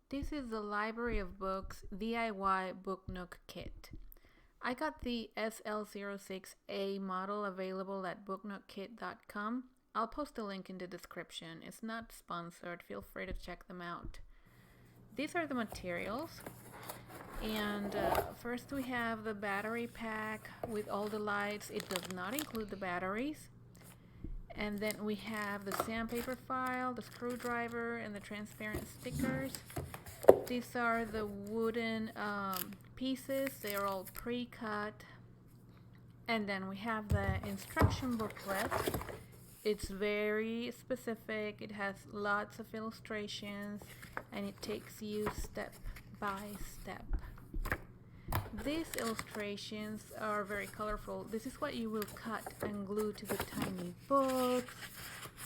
This is the Library of Books DIY Book Nook Kit. I got the SL06A model available at booknookkit.com. I'll post a link in the description. It's not sponsored. Feel free to check them out. These are the materials. And first we have the battery pack with all the lights. It does not include the batteries. And then we have the sandpaper file, the screwdriver, and the transparent stickers. These are the wooden pieces. They are all pre-cut. And then we have the instruction booklet. It's very specific. It has lots of illustrations, and it takes you step by step. These illustrations are very colorful. This is what you will cut and glue to the tiny books,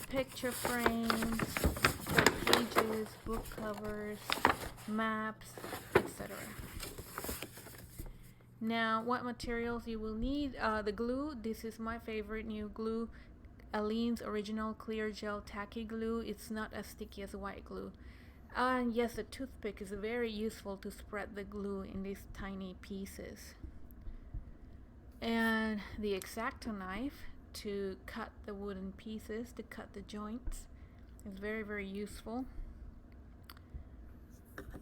picture frames, pages, book covers, maps, etc. Now, what materials you will need? The glue. This is my favorite new glue, Aleene's Original Clear Gel Tacky Glue. It's not as sticky as white glue. And yes, a toothpick is very useful to spread the glue in these tiny pieces. And the x-acto knife to cut the wooden pieces, to cut the joints, is very, very useful.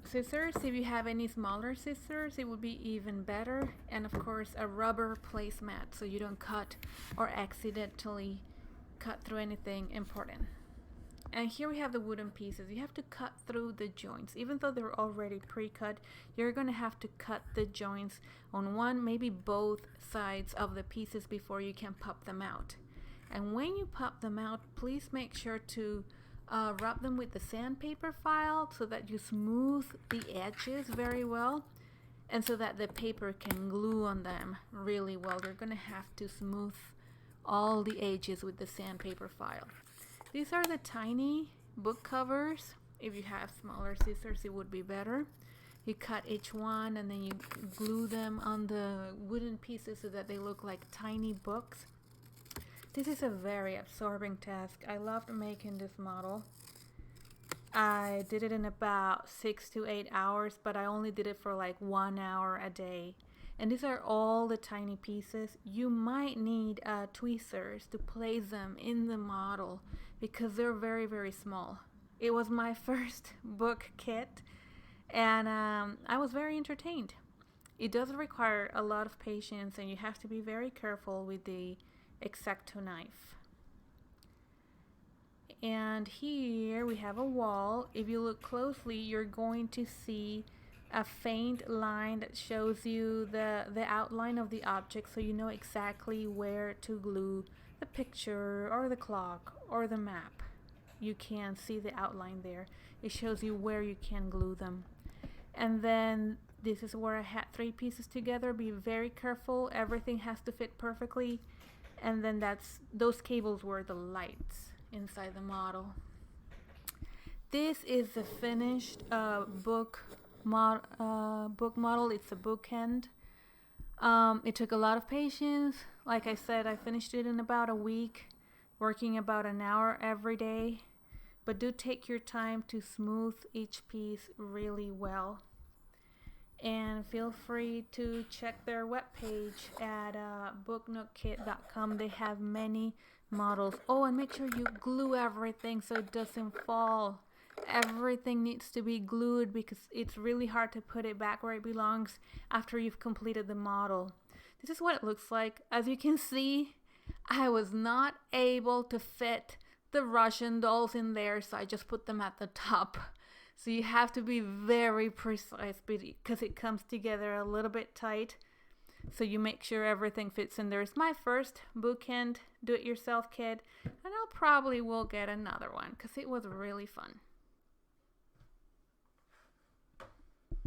Scissors, if you have any smaller scissors, it would be even better. And of course, a rubber placemat so you don't cut or accidentally cut through anything important. And here we have the wooden pieces. You have to cut through the joints. Even though they're already pre-cut, you're going to have to cut the joints on one, maybe both sides of the pieces before you can pop them out. And when you pop them out, please make sure to rub them with the sandpaper file so that you smooth the edges very well, and so that the paper can glue on them really well. You're going to have to smooth all the edges with the sandpaper file. These are the tiny book covers. If you have smaller scissors, it would be better. You cut each one and then you glue them on the wooden pieces so that they look like tiny books. This is a very absorbing task. I loved making this model. I did it in about 6 to 8 hours, but I only did it for like 1 hour a day. And these are all the tiny pieces. You might need tweezers to place them in the model because they're very, very small. It was my first book kit, and I was very entertained. It does require a lot of patience, and you have to be very careful with the x-acto knife. And here we have a wall. If you look closely, you're going to see a faint line that shows you the outline of the object, so you know exactly where to glue the picture or the clock or the map. You can see the outline there. It shows you where you can glue them. And then this is where I had 3 pieces together. Be very careful. Everything has to fit perfectly. And then those cables were the lights inside the model. This is the finished book model. It's a bookend. It took a lot of patience. Like I said, I finished it in about a week, working about an hour every day. But do take your time to smooth each piece really well. And feel free to check their webpage at booknookkit.com. They have many models. Oh, and make sure you glue everything so it doesn't fall. Everything needs to be glued because it's really hard to put it back where it belongs after you've completed the model. This is what it looks like. As you can see, I was not able to fit the Russian dolls in there, so I just put them at the top. So you have to be very precise because it comes together a little bit tight. So you make sure everything fits in there. It's my first bookend do-it-yourself kit, and I'll probably will get another one because it was really fun.